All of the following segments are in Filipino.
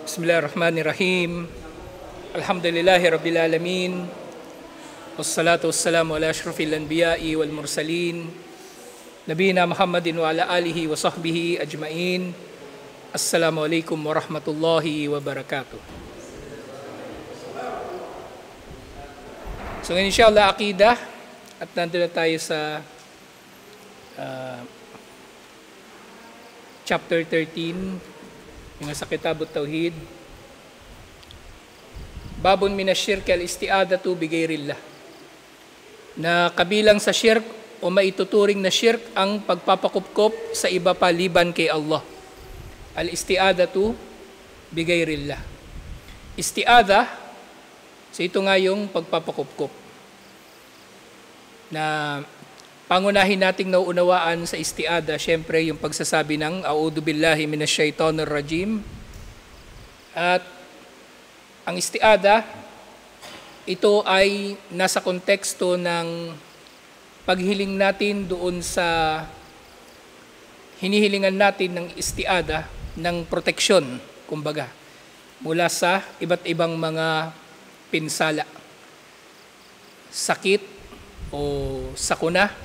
Bismillahirrahmanirrahim. Alhamdulillahi Rabbil Alamin. Wassalatu wassalamu ala ashrafil anbiya'i wal mursalin. Nabiyina Muhammadin wa ala alihi wa sahbihi ajma'in. Assalamualaikum warahmatullahi wabarakatuh. So ngayon inshallah aqidah at nandun na tayo sa chapter 13 yung sa Kitab at-Tauhid. Babun min ash-shirk al-isti'adatu bi ghairillah. Na kabilang sa shirk o maituturing na shirk ang pagpapakupkop sa iba pa liban kay Allah. Al-isti'adatu bi ghairillah. Isti'ada, so ito nga yung pagpapakupkop. Na pangunahin nating nauunawaan sa isti'ada, syempre yung pagsasabi ng A'udhu billahi minasyaitonir rajim. At ang isti'ada, ito ay nasa konteksto ng paghiling natin doon sa hinihilingan natin ng isti'ada ng proteksyon, kumbaga, mula sa iba't ibang mga pinsala, sakit o sakuna.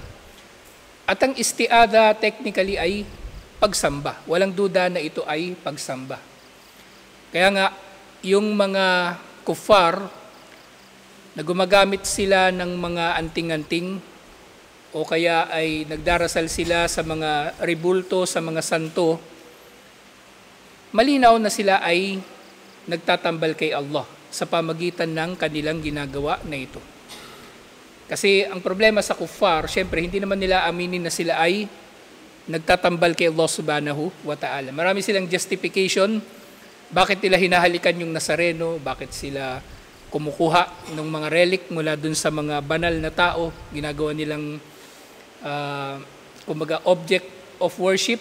At ang isti'ada technically ay pagsamba. Walang duda na ito ay pagsamba. Kaya nga, yung mga kuffar na gumagamit sila ng mga anting-anting o kaya ay nagdarasal sila sa mga ribulto, sa mga santo, malinaw na sila ay nagtatambal kay Allah sa pamagitan ng kanilang ginagawa na ito. Kasi ang problema sa kuffar, syempre hindi naman nila aminin na sila ay nagtatambal kay Allah subhanahu wa ta'ala. Marami silang justification bakit nila hinahalikan yung Nazareno, bakit sila kumukuha ng mga relic mula dun sa mga banal na tao, ginagawa nilang kumbaga object of worship.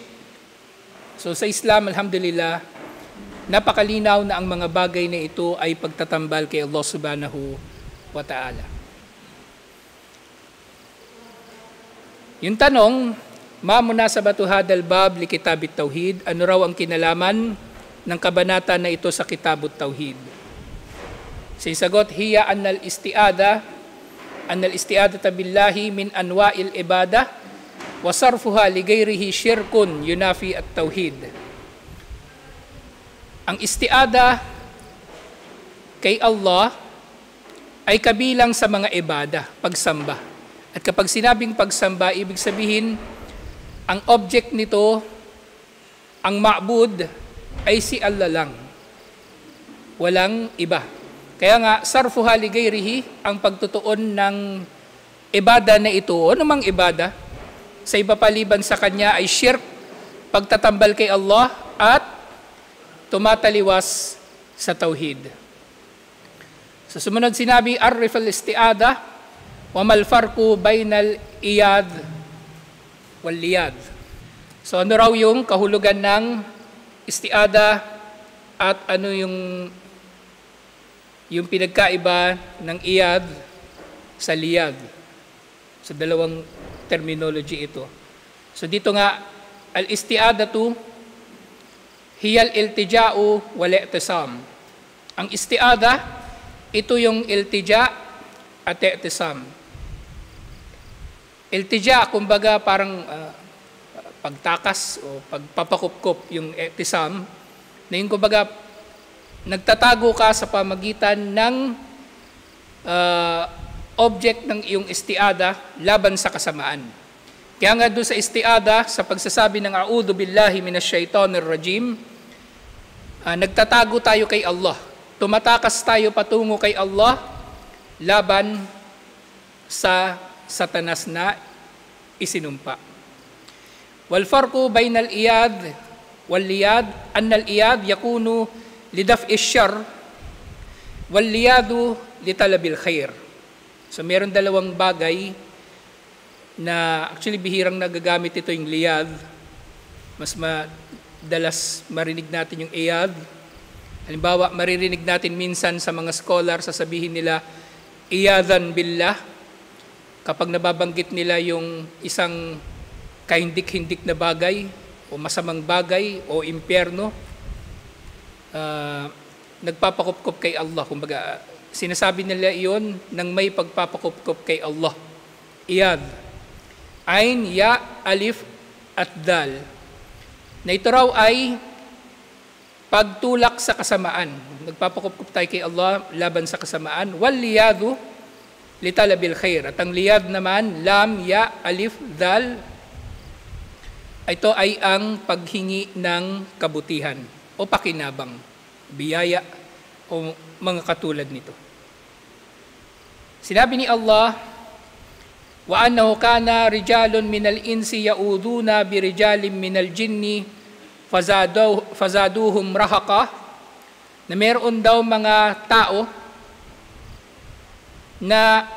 So sa Islam, alhamdulillah, napakalinaw na ang mga bagay na ito ay pagtatambal kay Allah subhanahu wa ta'ala. Yung tanong, ma munasabatu hadal bab li kitab at-tauhid, ano raw ang kinalaman ng kabanata na ito sa kitab at-tauhid? Sinasagot, hiya annal isti'adata billahi min anwa'il ibadah wa sarfuha li ghairihi syirkun yunafi at-tauhid. Ang isti'ada kay Allah ay kabilang sa mga ibada, pagsamba. At kapag sinabing pagsamba, ibig sabihin, ang object nito, ang ma'bud, ay si Allah lang. Walang iba. Kaya nga, sarfuha li ghairihi, ang pagtutuon ng ibada na ito, o namang ibada, sa iba paliban sa Kanya ay shirk, pagtatambal kay Allah, at tumataliwas sa tauhid. Sa sumunod sinabi, arif al-isti'ada, wa mal farqu bainal iyad wal liyad. So ano raw yung kahulugan ng isti'ada at ano yung pinagkaiba ng iyad sa liyad. So dalawang terminology ito. So dito nga, al-isti'adatu hiyal iltija'u wal i'tisam. Ang isti'ada, ito yung iltija' at i'tisam. Iltija, kumbaga parang pagtakas o pagpapakupkop, yung i'tisam, na yung kumbaga nagtatago ka sa pamagitan ng object ng iyong isti'ada laban sa kasamaan. Kaya nga doon sa isti'ada, sa pagsasabi ng A'udhu billahi minasyaitonir rajim, nagtatago tayo kay Allah. Tumatakas tayo patungo kay Allah laban sa Satanas na isinumpa. Wal farqu bainal iyad wal liyad, anna al iyad yakunu lidaf'i syarr wal liyadu litalabil khair. So meron dalawang bagay na actually bihirang nagagamit ito, yung liyad. Mas madalas marinig natin yung iyad. Halimbawa, maririnig natin minsan sa mga scholar, sasabihin nila iyadan billah, kapag nababanggit nila yung isang kahindik-hindik na bagay o masamang bagay o impyerno. nagpapakupkop kay Allah. Kumbaga, sinasabi nila iyon ng may pagpapakupkop kay Allah. Iyad. Ain, ya, alif, at dal. Na ito raw ay pagtulak sa kasamaan. Nagpapakupkop tayo kay Allah laban sa kasamaan. Wal liyadu litalabil khair. At ang liyad naman, lam, ya, alif, dal. Ito ay ang paghingi ng kabutihan o pakinabang, biyaya o mga katulad nito. Sinabi ni Allah, wa annahu kana rijalun minal insi yauduna bi rijalin minal jinni fazaduhum rahaqa, na meron daw mga tao na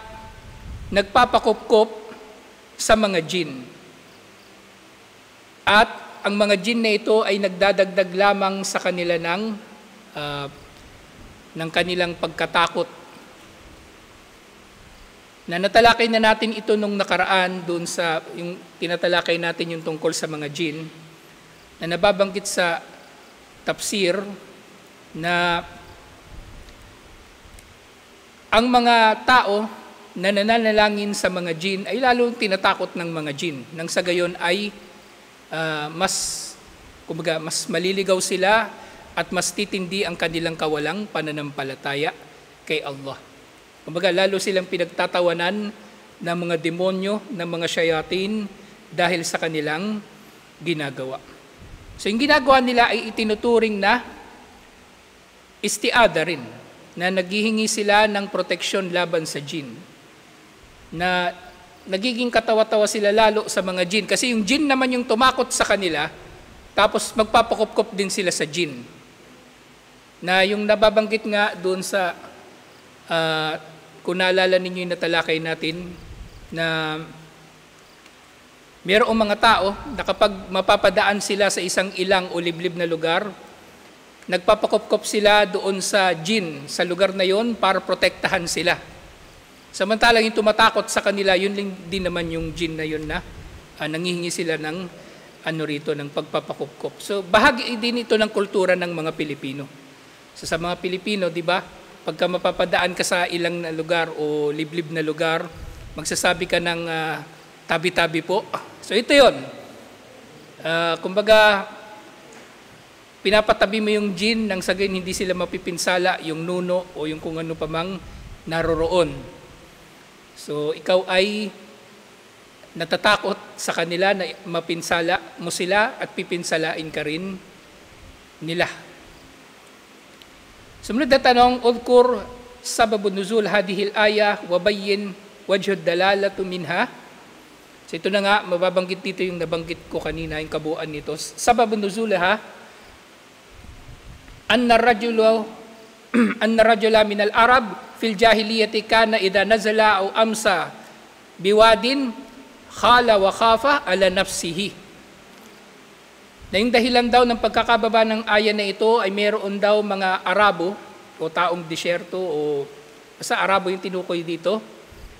nagpapakupkop sa mga jin. At ang mga jin na ito ay nagdadagdag lamang sa kanila ng kanilang pagkatakot. Na natalakay na natin ito nung nakaraan doon sa yung tinatalakay natin yung tungkol sa mga jin, na nababanggit sa tafsir na ang mga tao na nananalangin sa mga jin ay lalong tinatakot ng mga jin. Nang sa gayon ay mas maliligaw sila at mas titindi ang kanilang kawalang pananampalataya kay Allah. Kumbaga, lalo silang pinagtatawanan ng mga demonyo, ng mga shayatin dahil sa kanilang ginagawa. So yung ginagawa nila ay itinuturing na istiada rin, na naghihingi sila ng proteksyon laban sa jin. Na nagiging katawa-tawa sila lalo sa mga jin. Kasi yung jin naman yung tumakot sa kanila, tapos magpapakupkop din sila sa jin. Na yung nababanggit nga doon sa, kung naalala ninyo yung natalakay natin, na mayroong mga tao na kapag mapapadaan sila sa isang ilang o liblib na lugar, nagpapakupkop sila doon sa jin, sa lugar na yon para protektahan sila. Samantalang yung tumatakot sa kanila, yun din naman yung jin na yun na nangihingi sila ng ng pagpapakupkop. So bahagi din ito ng kultura ng mga Pilipino. So sa mga Pilipino, di ba, pagka mapapadaan ka sa ilang na lugar o liblib na lugar, magsasabi ka ng tabi-tabi po. So ito yun. Kumbaga, pinapatabi mo yung jin nang sa gayon hindi sila mapipinsala, yung nuno o yung kung ano pa mang naroroon. So ikaw ay natatakot sa kanila na mapinsala mo sila at pipinsalain ka rin nila. Sumunod na tanong, udkur sababun nuzul hadihil ayah wabayyin wajhud dalalatu minha. So ito na nga, mababanggit dito yung nabanggit ko kanina, yung kabuuan nito. Sababun nuzul anna rajula min al-Arab fil jahiliyati kana idha nazala o amsa biwadin khala wa khafa ala nafsihi. Na yung dahilan daw ng pagkakababa ng aya na ito ay meron daw mga Arabo o taong disyerto o sa Arabo yung tinukoy dito.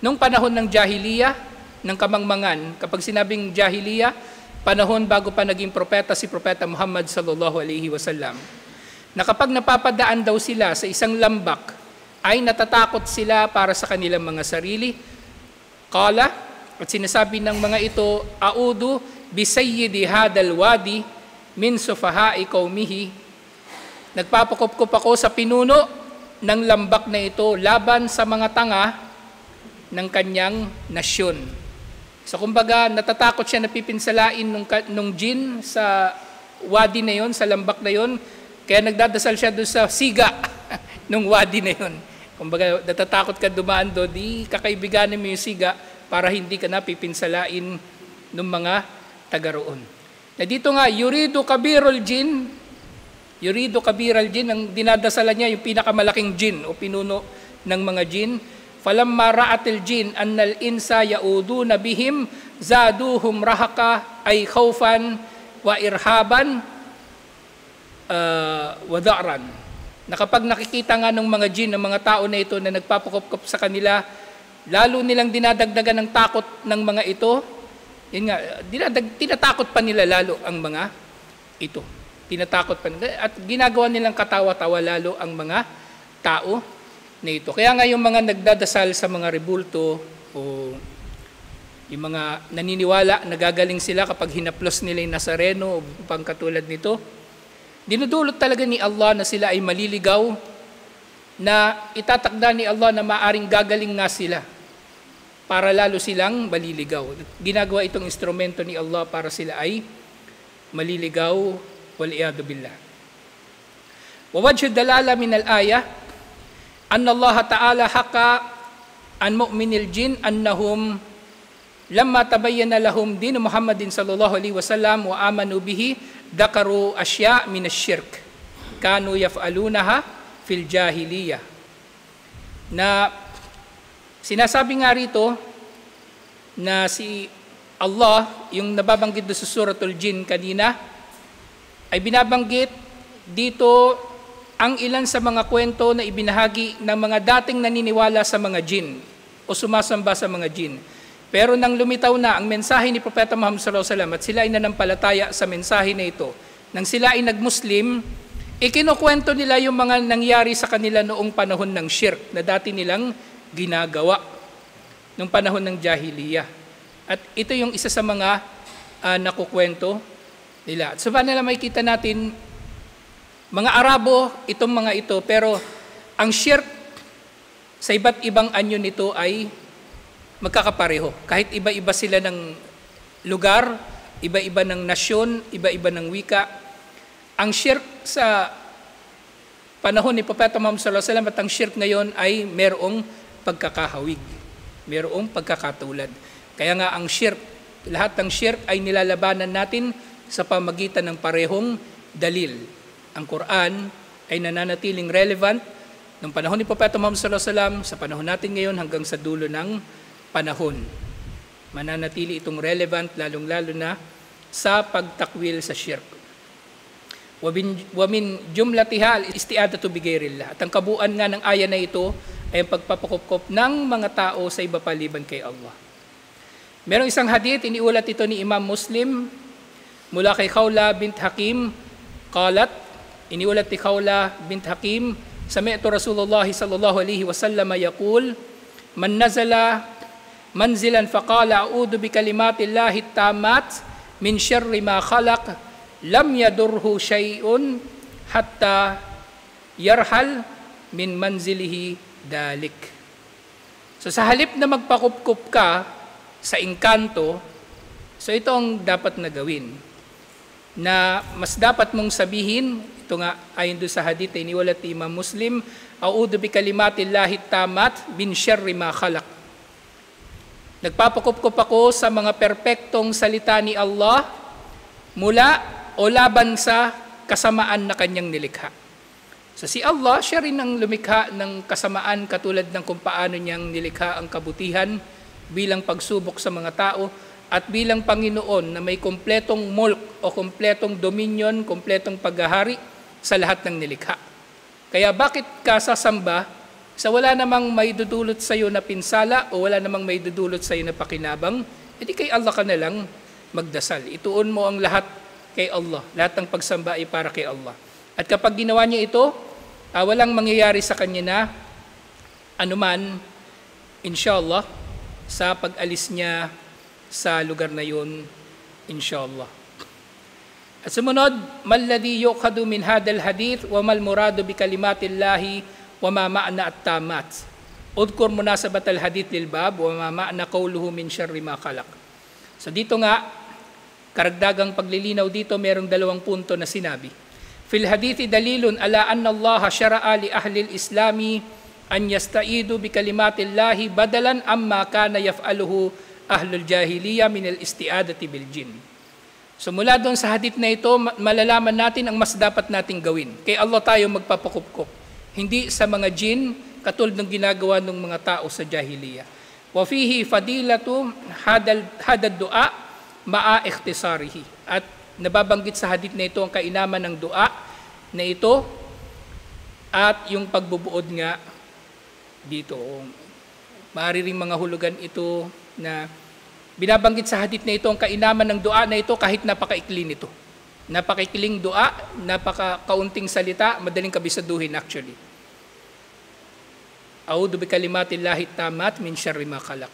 Nung panahon ng jahiliya, ng kamangmangan, kapag sinabing jahiliya, panahon bago pa naging propeta si Propeta Muhammad sallallahu alaihi wasallam, na kapag napapadaan daw sila sa isang lambak, ay natatakot sila para sa kanilang mga sarili. Qala, at sinasabi ng mga ito, audu bisayyidi hadal wadi min sufaha'i qaumihi. Nagpapakupkup ako sa pinuno ng lambak na ito laban sa mga tanga ng kanyang nasyon. So kumbaga, natatakot siya na pipinsalain nung jin sa wadi na yon, sa lambak na yon. Kaya nagdadasal siya doon sa siga nung wadi na yun. Kumbaga, natatakot ka dumaan doon, di kakaibiganin mo yung siga para hindi ka na pipinsalain ng mga taga roon. Na dito nga, yuridu kabirul jin, ang dinadasalan niya yung pinakamalaking jin o pinuno ng mga jin. Falamma ra'atil jin annal insa yauduna bihim zaduhum rahaka ay khawfan wa irhaban wada'ran. Na kapag nakikita nga ng mga jin, ng mga tao na ito na nagpapakupkop sa kanila, lalo nilang dinadagdagan ng takot ng mga ito, yun nga, tinatakot pa nila lalo ang mga ito. tinatakot pa at ginagawa nilang katawa-tawa lalo ang mga tao na ito. Kaya nga yung mga nagdadasal sa mga rebulto o yung mga naniniwala, nagagaling sila kapag hinaplos nila yung Nazareno o pangkatulad nito, dinudulot talaga ni Allah na sila ay maliligaw, na itatakda ni Allah na maaring gagaling nga sila para lalo silang maliligaw. Ginagawa itong instrumento ni Allah para sila ay maliligaw, wal'iyadu billah. Wa wajhu dalala min al-ayah anna Allah ta'ala haka an mu'minil jin annahum lamma tabayyana lahum din Muhammadin sallallahu alaihi wasallam wa amanu bihi dakaru asya min asyirk kanu yaf'alunaha fil jahiliyah. Na sinasabi nga rito na si Allah, yung nababanggit doon sa suratul Jin kanina, ay binabanggit dito ang ilan sa mga kwento na ibinahagi ng mga dating naniniwala sa mga jin o sumasamba sa mga jin. Pero nang lumitaw na ang mensahe ni Propeta Muhammad sallallahu alaihi wasallam at sila ay nanampalataya sa mensahe na ito, nang sila ay nagmuslim, ikinukwento nila yung mga nangyari sa kanila noong panahon ng shirk na dati nilang ginagawa noong panahon ng jahiliyah. At ito yung isa sa mga nakukwento nila. So paano nila makikita natin, mga Arabo, itong mga ito, pero ang shirk sa iba't ibang anyo nito ay magkakapareho. Kahit iba-iba sila ng lugar, iba-iba ng nasyon, iba-iba ng wika, ang shirk sa panahon ni Propeta Muhammad sallallahu alaihi wasallam at ang shirk ngayon ay merong pagkakahawig, merong pagkakatulad. Kaya nga ang shirk, lahat ng shirk ay nilalabanan natin sa pamagitan ng parehong dalil. Ang Quran ay nananatiling relevant ng panahon ni Propeta Muhammad sallallahu alaihi wasallam sa panahon natin ngayon hanggang sa dulo ng panahon. Mananatili itong relevant lalong-lalo na sa pagtakwil sa shirk. Wa min jumlatiha al-isti'adatu bi ghairillah. At ang kabuuan nga ng aya na ito ay ang pagpapakupkop ng mga tao sa iba paliban kay Allah. Merong isang hadith, iniulat ito ni Imam Muslim mula kay Khawla bint Hakim, qalat, iniulat ni Khawla bint Hakim, sami'tu Rasulullah sallallahu alaihi wasallam yaqul, man nazala manzilan faqala a'udhu bi kalimatillahi tammat min syarri ma khalaq lam yadurhu syai'un hatta yarhal min manzilihi dalik. So sa halip na magpakupkup ka sa engkanto, so ito ang dapat na gawin. Na mas dapat mong sabihin, ito nga ayon doon sa hadith na iniwalat ni Imam Muslim, a'udhu bi kalimatillahi tammat min syarri ma khalaq. Nagpapakupkup ako sa mga perpektong salita ni Allah mula o laban sa kasamaan na kanyang nilikha. So si Allah, siya rin ang lumikha ng kasamaan katulad ng kung paano niyang nilikha ang kabutihan bilang pagsubok sa mga tao at bilang Panginoon na may kompletong mulk o kompletong dominion, kompletong paghahari sa lahat ng nilikha. Kaya bakit ka sasamba sa wala namang may dudulot sa iyo na pinsala o wala namang may dudulot sa iyo na pakinabang? Edi kay Allah ka na lang magdasal. Ituon mo ang lahat kay Allah. Lahat ng pagsamba ay para kay Allah. At kapag ginawa niya ito, walang mangyayari sa kanya na anuman, inshallah, sa pag-alis niya sa lugar na yun, inshallah. At sumunod, malladhi yuqadu min hadal hadith wa mal muradu bi kalimatillahi wa ma ma'na at-tamat. Udkur munasabat al-hadith lil bab wa ma ma'na qawluhu min syarri ma khalaq. So dito nga, karagdagang paglilinaw dito, merong dalawang punto na sinabi. Fil hadithi dalilun ala anna Allah syara'a li ahli al-islami an yasta'idu bi kalimatillahi badalan amma kana yaf'aluhu ahlul jahiliya min al-isti'adati bil jin. So mula doon sa hadith na ito, malalaman natin ang mas dapat nating gawin. Kay Allah tayo magpapakupkop. Hindi sa mga jin, katulad ng ginagawa ng mga tao sa jahiliya. Wa fihi fadilatu hadad du'a ma'a ikhtisarihi. At nababanggit sa hadith na ito ang kainaman ng dua na ito at yung pagbubuod nga dito. Maaari ring mga hulugan ito na binabanggit sa hadith na ito ang kainaman ng dua na ito kahit napakaikli nito. Napakikiling dua, napaka-kaunting salita, madaling kabisaduhin actually. A'udhu bi kalimatillahi tamat min syarri ma khalaq.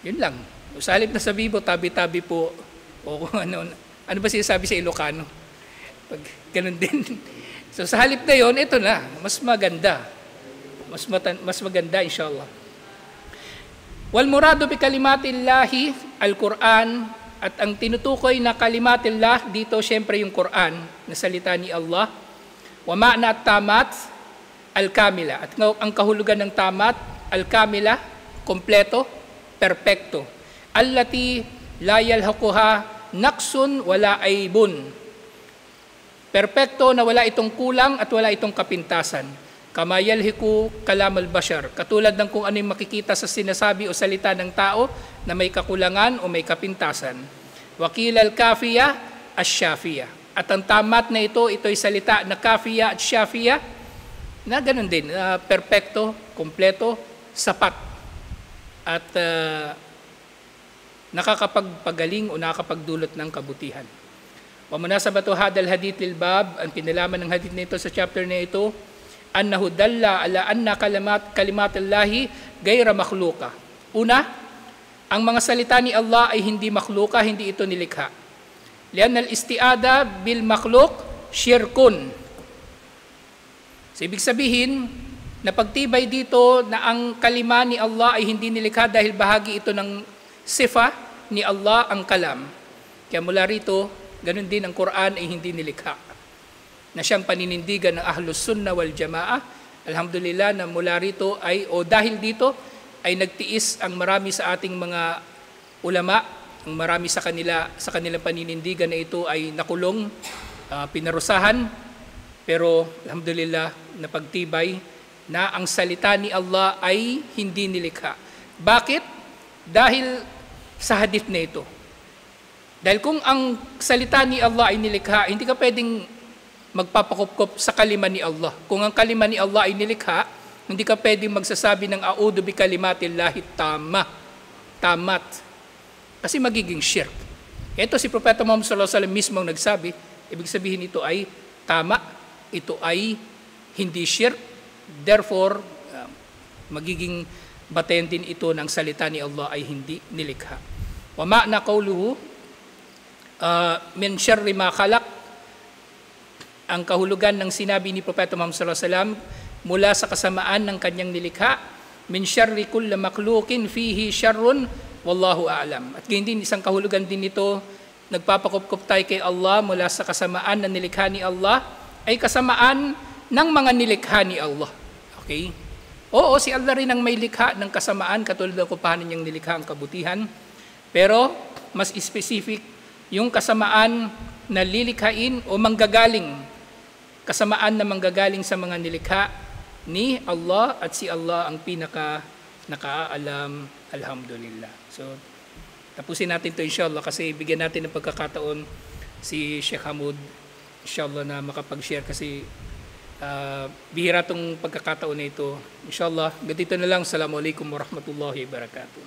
Yun lang. Sa halip na sabi mo, tabi-tabi po, o kung ano ba sinasabi sa Ilocano? Pag ganun din. So sa halip na yun, ito na, mas maganda. Mas maganda, inshallah. Wal muradu bi kalimatillahi al-Quran, at ang tinutukoy na kalimatillah dito, syempre yung Quran, na salita ni Allah. Wa ma'na at-tamat, al-kamila. At ang kahulugan ng tamat, al-kamila, kompleto, perpekto. Allati la yalhaquha naqsun wala aibun. Perpekto na wala itong kulang at wala itong kapintasan. Kama yalhiku kalam al-bashar. Katulad ng kung ano yung makikita sa sinasabi o salita ng tao na may kakulangan o may kapintasan. Wakil al-kafiya as-shafiya. At ang tamat na ito'y salita na kafiya at shafiya, na ganun din, perpekto, kompleto, sapat. At nakakapagpagaling o nakakapagdulot ng kabutihan. Wa munasabatu hadal hadith lil bab, ang kinalaman ng hadith nito sa chapter na ito, annahu dalla ala anna kalimatullahi ghayra makhluqa. Una, ang mga salita ni Allah ay hindi makhluqa, hindi ito nilikha. Lianna al-isti'ada bil makhluq syirkun. So, ibig sabihin, na pagtibay dito na ang kalima ni Allah ay hindi nilikha dahil bahagi ito ng sifa ni Allah, ang kalam. Kaya mula rito, ganun din ang Quran ay hindi nilikha. Na siyang paninindigan ng Ahlus Sunnah wal Jamaah. Alhamdulillah na mula rito ay, o dahil dito, ay nagtiis ang marami sa ating mga ulama, ang marami sa kanilang paninindigan na ito ay nakulong, pinarusahan, pero alhamdulillah napagtibay na ang salita ni Allah ay hindi nilikha. Bakit? Dahil sa hadith na ito. Dahil kung ang salita ni Allah ay nilikha, hindi ka pwedeng magpapakupkop sa kalima ni Allah. Kung ang kalima ni Allah ay nilikha, hindi ka pwedeng magsasabi ng a'udhu bi kalimatillahi tamat. Kasi magiging shirk. Ito si Propeta Muhammad sallallahu alaihi wasallam mismo ang nagsabi, ibig sabihin ito ay tama, ito ay hindi shirk. Therefore, magiging batayan din ito ng salita ni Allah ay hindi nilikha. Wa ma'na qawluhu min syarri ma khalaq, ang kahulugan ng sinabi ni Propeta Muhammad sallallahu alaihi wasallam mula sa kasamaan ng kanyang nilikha, min syarri kulli makhluqin fihi syarrun wallahu a'lam. At ganyan din, isang kahulugan din nito, nagpapakupkup tayo kay Allah mula sa kasamaan ng nilikha ni Allah, ay kasamaan ng mga nilikha ni Allah. Okay? Oo, si Allah rin ang may likha ng kasamaan, katulad ng kung paano niyang nilikha ang kabutihan. Pero, mas specific, yung kasamaan na lilikhain o manggagaling, kasamaan na manggagaling sa mga nilikha ni Allah, at si Allah ang nakaalam, alhamdulillah. So, tapusin natin ito inshallah kasi bigyan natin ng pagkakataon si Sheikh Hamoud inshallah na makapag-share kasi bihira itong pagkakataon na ito. Inshallah, ganito na lang. Assalamualaikum warahmatullahi wabarakatuh.